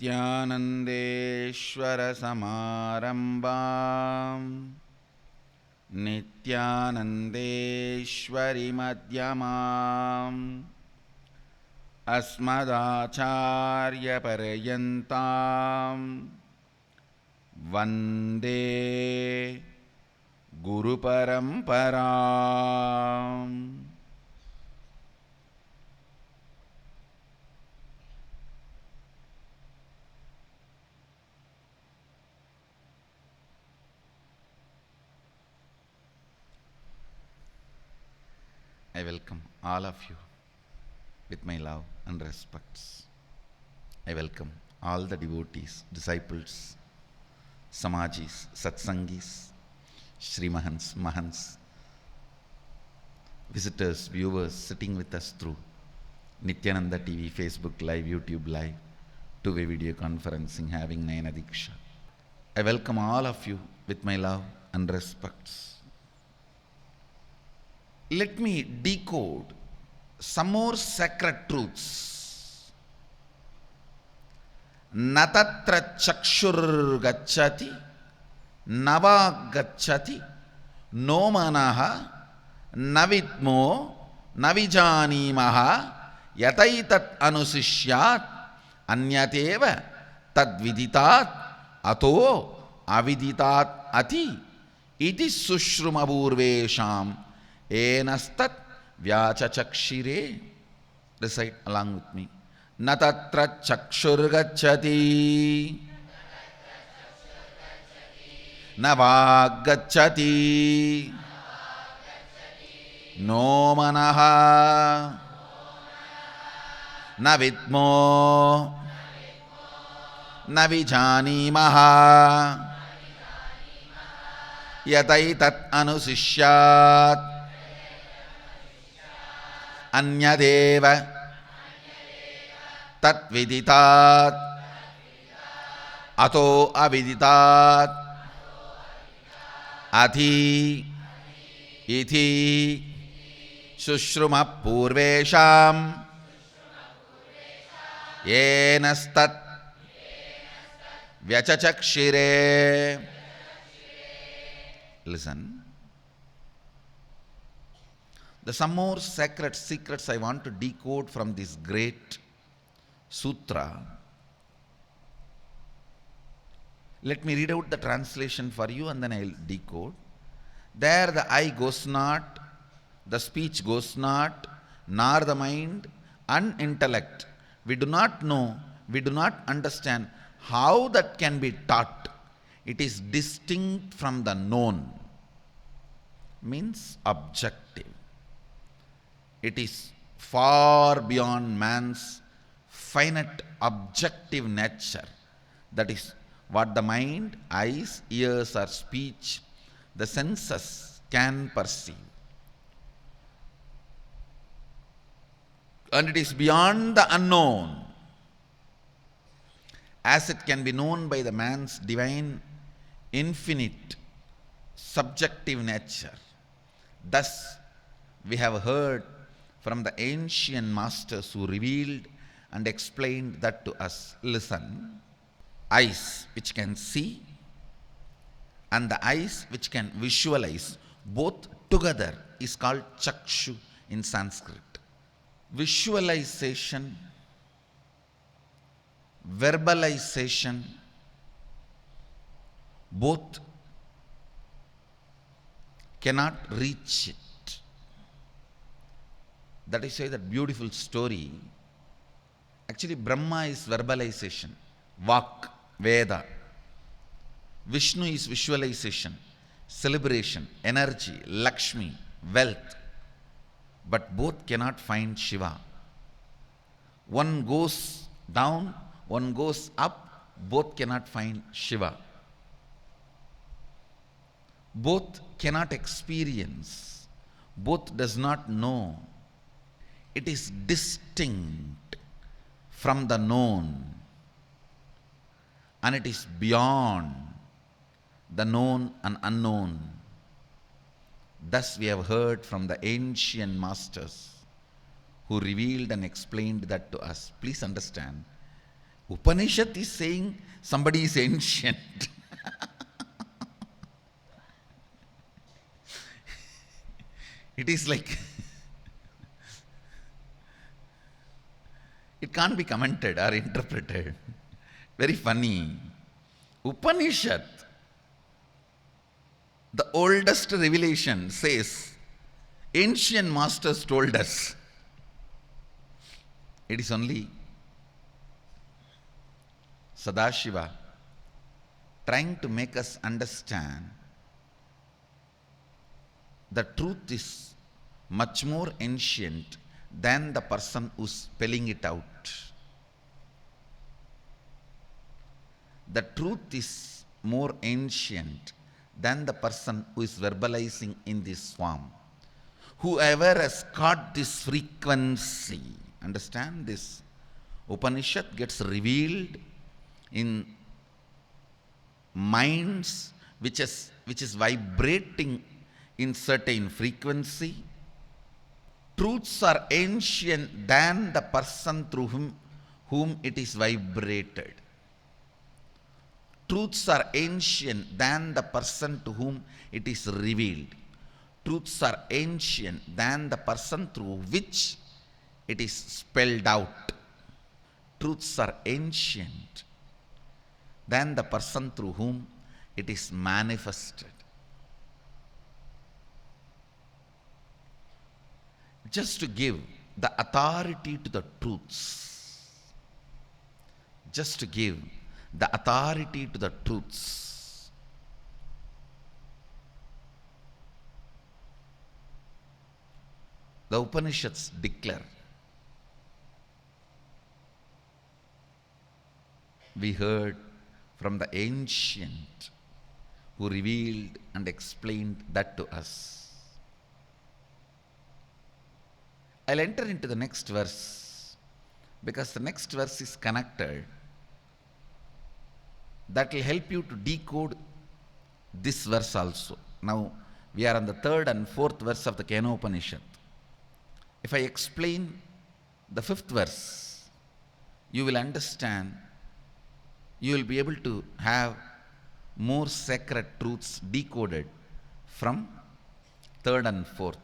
नित्यानन्देश्वरसमारम्भां नित्यानन्देश्वरिमध्यमाम् अस्मदाचार्यपर्यन्तां वन्दे गुरुपरम्पराम्. I welcome all of you with my love and respects. I welcome all the devotees, disciples, Samajis, Satsangis, Srimahans, Mahans, visitors, viewers sitting with us through Nithyananda TV, Facebook Live, YouTube Live, two-way video conferencing, having Nayana Diksha. I welcome all of you with my love and respects. Let me decode some more sacred truths. Natatra chakshur gacchati, nava gacchati, no manaha, navitmo, navijanimaha, yataitat anusishyat, anyateva, tadviditat, ato, aviditat ati, iti sushrumabhurvesham, enastat vyachachakshire. Recite along with me. Natatra chakshur gacchati, navag gacchati, no manaha, navitmo, navijanimaha, yataitat anusishyat, anyadeva tat viditat, ato aviditat, ati iti sushruma purvesham, yenastat vyachachakshire. Listen. There's some more sacred secrets I want to decode from this great sutra. Let me read out the translation for you and then I'll decode. There the eye goes not, the speech goes not, nor the mind and intellect. We do not know, we do not understand how that can be taught. It is distinct from the known, means objective. It is far beyond man's finite objective nature. That is what the mind, eyes, ears or speech, the senses can perceive. And it is beyond the unknown, as it can be known by the man's divine, infinite, subjective nature. Thus, we have heard from the ancient masters who revealed and explained that to us. Listen. Eyes which can see and the eyes which can visualize, both together is called chakshu in Sanskrit. Visualization, verbalization, both cannot reach it. That is why that beautiful story, actually Brahma is verbalization, Vak, Veda. Vishnu is visualization, celebration, energy, Lakshmi, wealth. But both cannot find Shiva. One goes down, one goes up, both cannot find Shiva. Both cannot experience, both does not know. It is distinct from the known, and it is beyond the known and unknown. Thus we have heard from the ancient masters who revealed and explained that to us. Please understand, Upanishad is saying somebody is ancient. It is like, it can't be commented or interpreted. Very funny. Upanishad, the oldest revelation, says, ancient masters told us. It is only Sadashiva trying to make us understand the truth is much more ancient than the person who's spelling it out. The truth is more ancient than the person who is verbalizing in this form. Whoever has caught this frequency, understand this, Upanishad gets revealed in minds which is vibrating in certain frequency. Truths are ancient than the person through whom it is vibrated. Truths are ancient than the person to whom it is revealed. Truths are ancient than the person through which it is spelled out. Truths are ancient than the person through whom it is manifested. Just to give the authority to the truths. Just to give the authority to the truths. The Upanishads declare. We heard from the ancient who revealed and explained that to us. I'll enter into the next verse because the next verse is connected. That will help you to decode this verse also. Now we are on the third and fourth verse of the Kena Upanishad. If I explain the fifth verse, you will understand, you will be able to have more sacred truths decoded from third and fourth.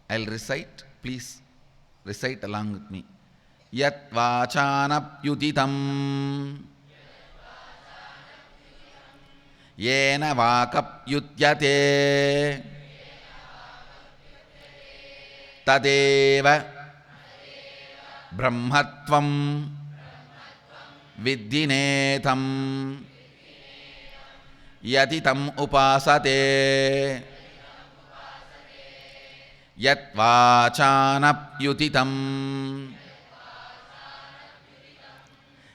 I'll recite, please recite along with me. Yat vachanapyutitam yena vakapyutyate tadeva brahmatvam viddinetam yatitam upasate yat vachanapyutitam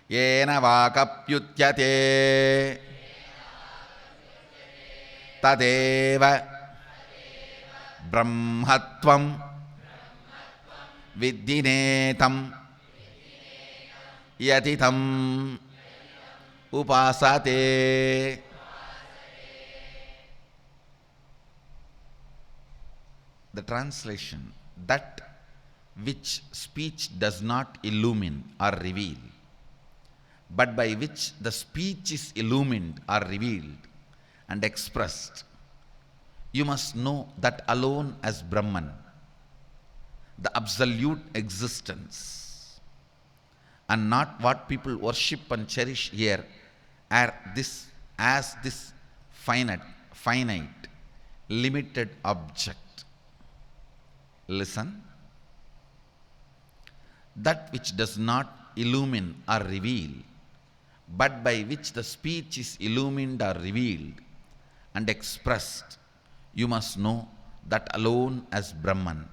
yena vakapyutyate tadeva brahmatvam viddinetam yatitam upasate. The translation, that which speech does not illumine or reveal, but by which the speech is illumined or revealed and expressed, you must know that alone as Brahman, the absolute existence, and not what people worship and cherish here as this finite, limited object. Listen. That which does not illumine or reveal, but by which the speech is illumined or revealed and expressed, you must know that alone as Brahman,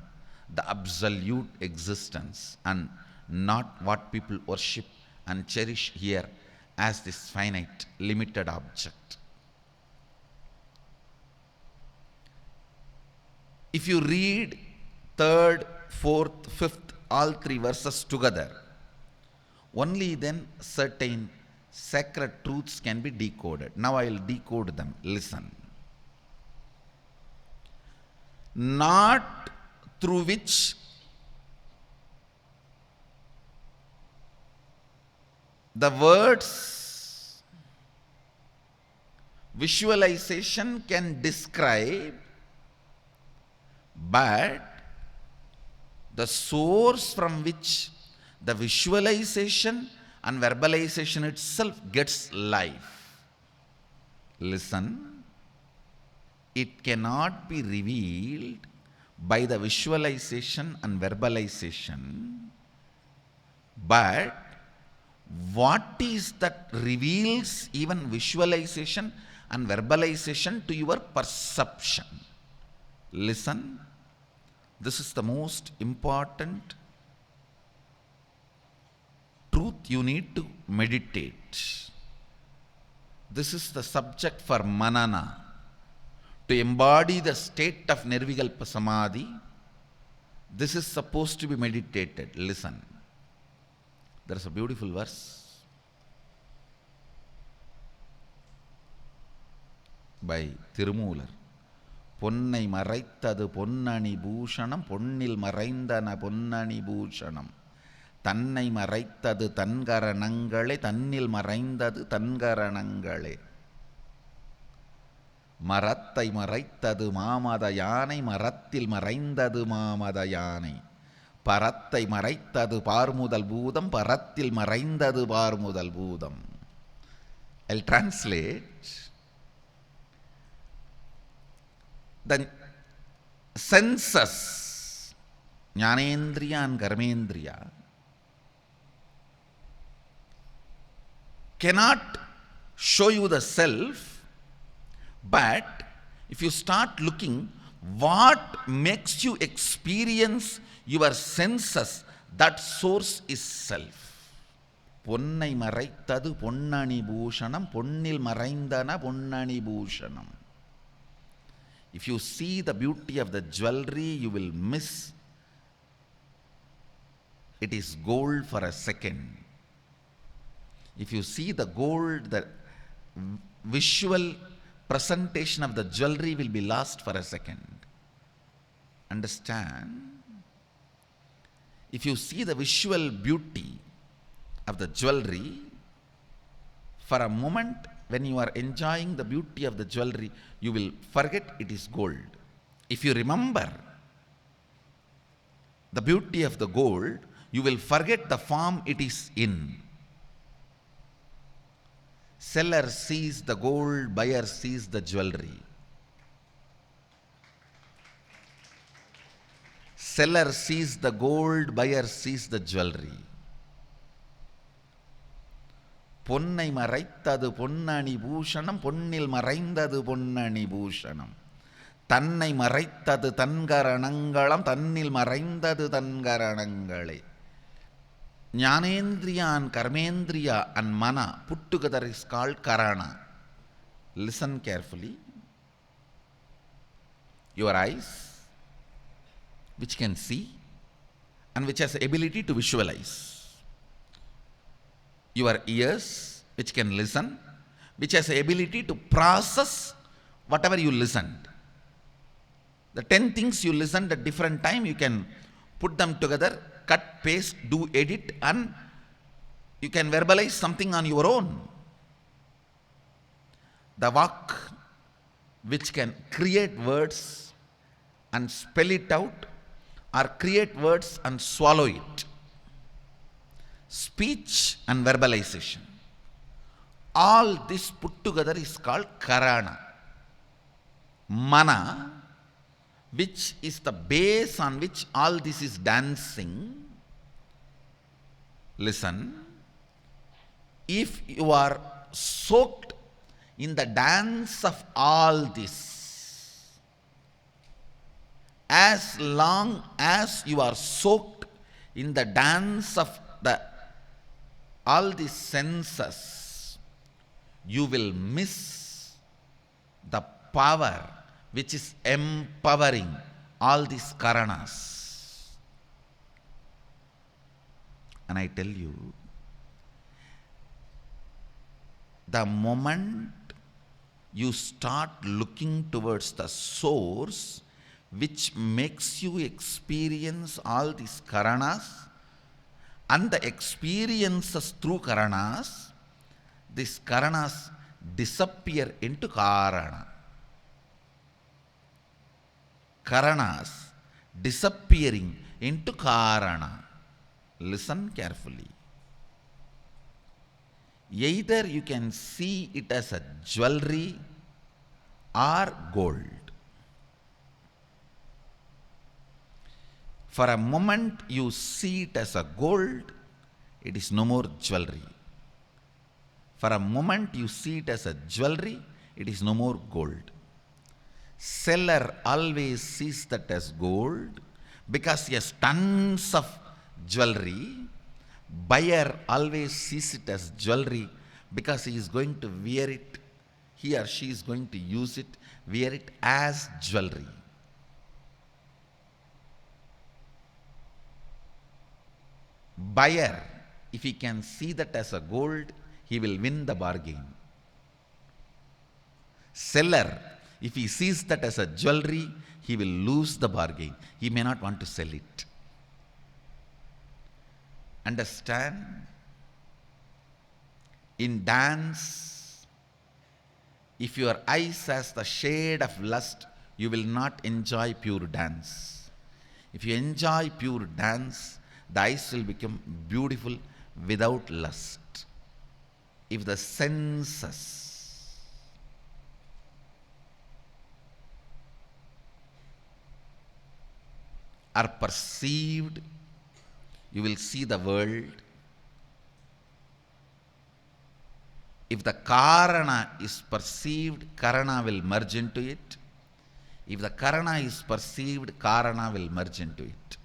the absolute existence, and not what people worship and cherish here as this finite, limited object. If you read third, fourth, fifth, all three verses together, only then certain sacred truths can be decoded. Now I will decode them. Listen. Not through which The words visualization can describe, but the source from which the visualization and verbalization itself gets life. Listen, it cannot be revealed by the visualization and verbalization, but what is that reveals even visualization and verbalization to your perception? Listen, this is the most important truth you need to meditate. This is the subject for MANANA. To embody the state of Nirvikalpa Samadhi, this is supposed to be meditated. Listen. There is a beautiful verse by Tirumular. Ponnai maraitthadu ponnani bhushanam, ponnil maraindana ponnani bhushanam. Tannai maraitthadu tankaranangale, tannil maraindadu tankaranangale. Marattai maraitthadu மாமத யானை, மரத்தில் மறைந்தது மாமத யானை. பரத்தை மறைத்தது பார்முதல் பூதம், பரத்தில் மறைந்தது பார்முதல் பூதம். I'll translate. The senses, Jnanendriya and Karmendriya, cannot show you the self, but if you start looking what makes you experience your senses, that source is self. பொன்னை மறைத்தது பொன்னணி பூஷணம், பொன்னில் மறைந்தன பொன்னணி பூஷணம். If you see the beauty of the jewelry, you will miss it is gold for a second. If you see the gold, the visual presentation of the jewelry will be lost for a second. Understand? If you see the visual beauty of the jewelry, for a moment when you are enjoying the beauty of the jewelry, you will forget it is gold. If you remember the beauty of the gold, you will forget the form it is in. Seller sees the gold, buyer sees the jewelry. Seller sees the gold, buyer sees the jewelry. பொன்னை மறைத்தது பொன்னணி பூஷணம், பொன்னில் மறைந்தது பொன்னணி பூஷணம். தன்னை மறைத்தது தன்கரணங்களம், தன்னில் மறைந்தது தன்கரணங்களே. Jnanendriya and Karmendriya and Mana put together is called Karana. Listen carefully. Your eyes, which can see and which has the ability to visualize. Your ears, which can listen, which has the ability to process whatever you listened. The 10 things you listened at different time, you can put them together, cut, paste, do edit, and you can verbalize something on your own. The vak, which can create words and spell it out, or create words and swallow it. Speech and verbalization. All this put together is called Karana. Mana, which is the base on which all this is dancing. Listen, if you are soaked in the dance of all this, as long as you are soaked in the dance of all these senses, you will miss the power which is empowering all these Karanas. And I tell you, the moment you start looking towards the source which makes you experience all these Karanas, and the experiences through Karanas, these Karanas disappear into Karana. Karanas disappearing into Karana. Listen carefully. Either you can see it as a jewelry or gold. For a moment you see it as a gold, it is no more jewelry. For a moment you see it as a jewelry, it is no more gold. Seller always sees that as gold because he has tons of jewelry. Buyer always sees it as jewelry because he is going to wear it, he or she is going to use it, wear it as jewelry. Buyer, if he can see that as a gold, he will win the bargain. Seller, if he sees that as a jewelry, he will lose the bargain. He may not want to sell it. Understand? In dance, if your eyes has the shade of lust, you will not enjoy pure dance. If you enjoy pure dance, the eyes will become beautiful without lust. If the senses are perceived, you will see the world. If the Karana is perceived, Karana will merge into it. If the Karana is perceived, Karana will merge into it.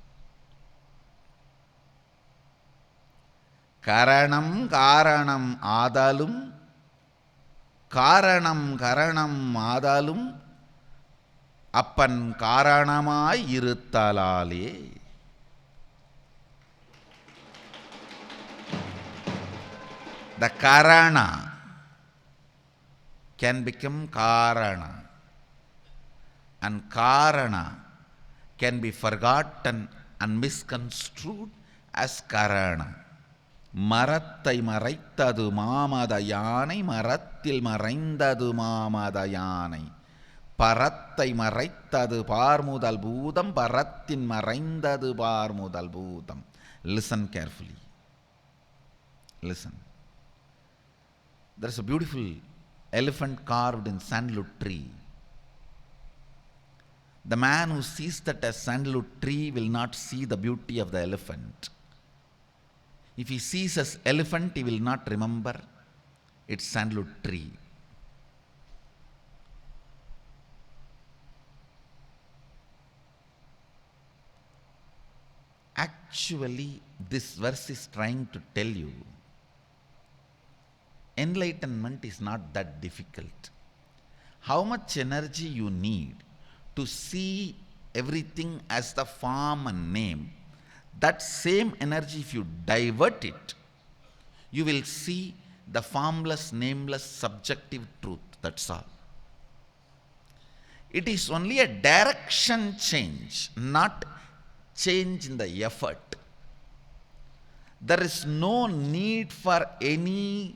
Karanam Karanam Adalum, Karanam Karanam Adalum, Appan Karanamai Iruttalale. The Karana can become Karana, and Karana can be forgotten and misconstrued as Karana. மரத்தை மறைத்தது மாமத யானை, மரத்தில் மறைந்தது மாமத யானை. பரத்தை மறைத்தது பார்முதல் பூதம், பரத்தின் மறைந்தது பார்முதல் பூதம். Listen carefully. Listen. There is a beautiful elephant carved in sandalwood tree. The man who sees that as sandalwood tree will not see the beauty of the elephant. If he sees as elephant, he will not remember its sandalwood tree. Actually, this verse is trying to tell you, enlightenment is not that difficult. How much energy you need to see everything as the form and name, that same energy, if you divert it, you will see the formless, nameless, subjective truth. That's all. It is only a direction change, not change in the effort. There is no need for any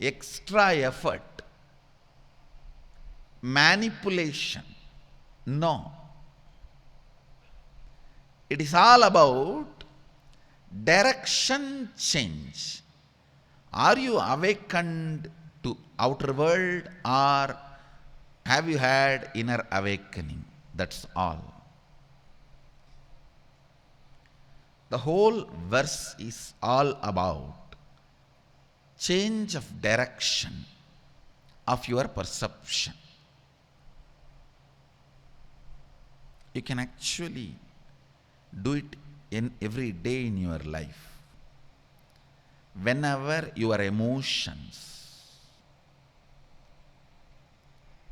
extra effort, manipulation. No. It is all about direction change. Are you awakened to outer world, or have you had inner awakening? That's all. The whole verse is all about change of direction of your perception. You can actually do it in every day in your life. Whenever your emotions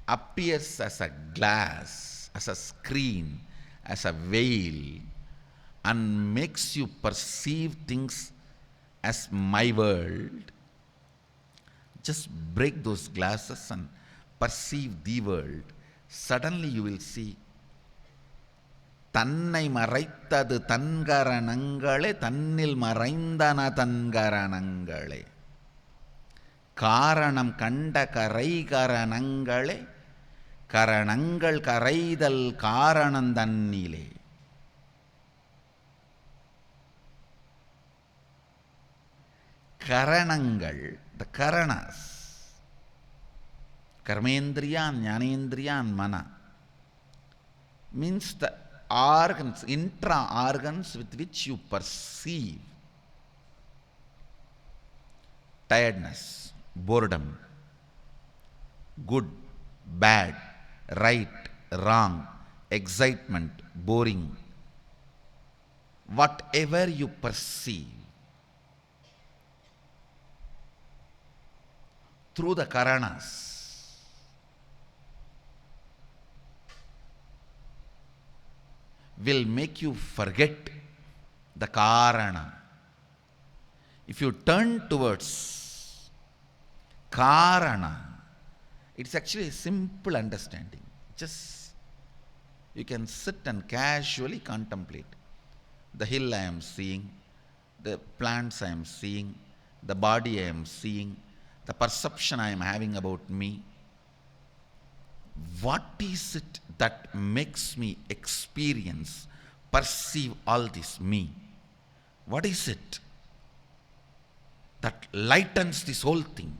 appears as a glass, as a screen, as a veil, and makes you perceive things as my world, just break those glasses and perceive the world. Suddenly you will see தன்னை மறைத்தது தன்கரணங்களே தன்னில் மறைந்தன தன்கரணங்களே காரணம் கண்ட கரைகரணங்களே கரணங்கள் கரைதல் காரணம் தன்னிலே. கரணங்கள், the Karanas, Karmendriyan, Jnanendriyan, Mana, means the organs, intra-organs with which you perceive tiredness, boredom, good, bad, right, wrong, excitement, boring, whatever you perceive through the Karanas will make you forget the Karana. If you turn towards Karana, it's actually a simple understanding. Just you can sit and casually contemplate. The hill I am seeing, the plants I am seeing, the body I am seeing, the perception I am having about me. What is it that makes me experience, perceive all this me? What is it that lightens this whole thing?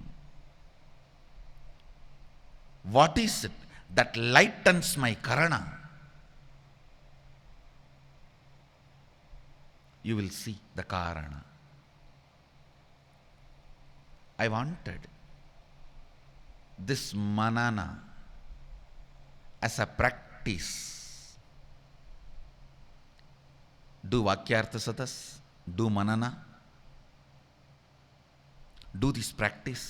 What is it that lightens my Karana? You will see the Karana. I wanted this MANANA as a practice. Do Vakyartha Sadas, do MANANA, do this practice.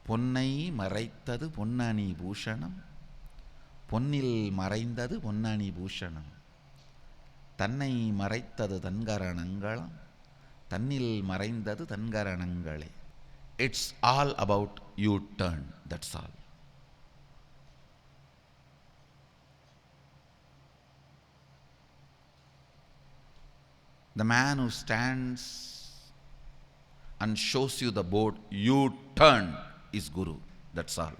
பொன்னை மறைத்தது பொன்னானி பூஷணம் பொன்னில் மறைந்தது பொன்னானி பூஷணம் தன்னை மறைத்தது தன்கரணங்களம் தன்னில் மறைந்தது தன்கரணங்களே. It's all about U-turn, that's all. The man who stands and shows you the board, U-turn, is Guru, that's all.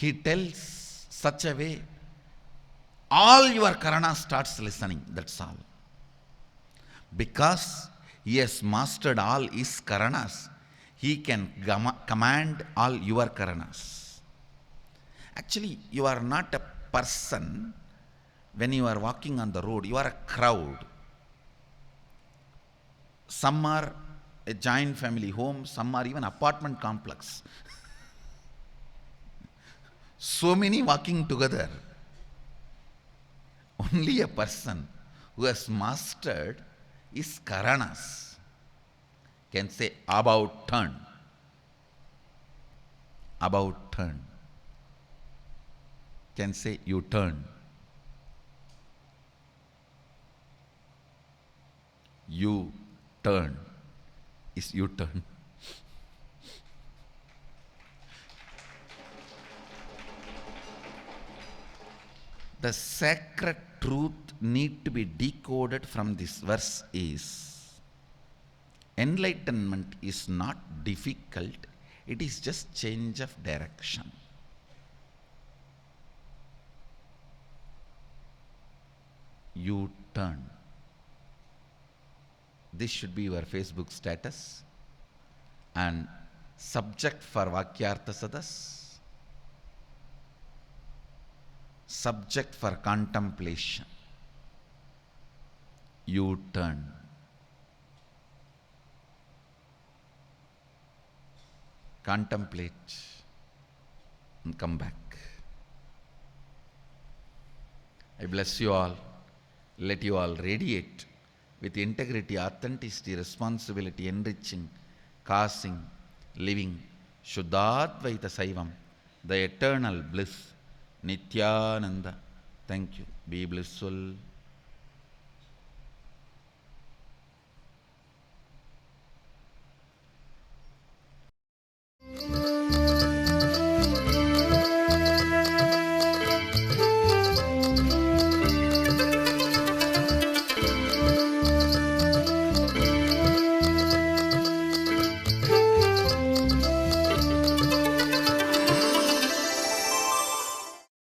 He tells such a way, all your Karana starts listening, that's all. Because he has mastered all his Karanas, he can command all your Karanas. Actually, you are not a person when you are walking on the road, you are a crowd. Some are a joint family home, some are even apartment complex. So many walking together. Only a person who has mastered his Karanas can say about turn. About turn. Can say you turn. You turn is you turn. The sacred truth need to be decoded from this verse is enlightenment is not difficult, it is just change of direction. You turn. This should be your Facebook status and subject for Vakyartha Sadas, subject for contemplation. You turn. Contemplate and come back. I bless you all. Let you all radiate with integrity, authenticity, responsibility, enriching, causing, living, Shuddhadvaita Saivam, the eternal bliss, Nithyananda. Thank you. Be blissful.